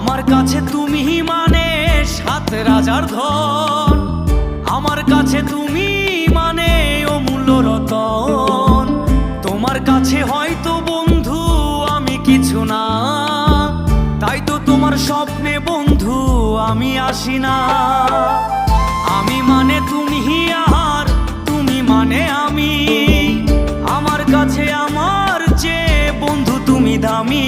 আমার কাছে তুমি মানে সাত রাজার ধন, আমার কাছে তুমি মানে অমূল্য রতন। তোমার কাছে হয়তো বন্ধু আমি কিছু না, তাই তো তোমার স্বপ্নে বন্ধু আমি আসি না। আমি মানে তুমি আর তুমি মানে আমি, আমার কাছে আমার চেয়ে বন্ধু তুমি দামি।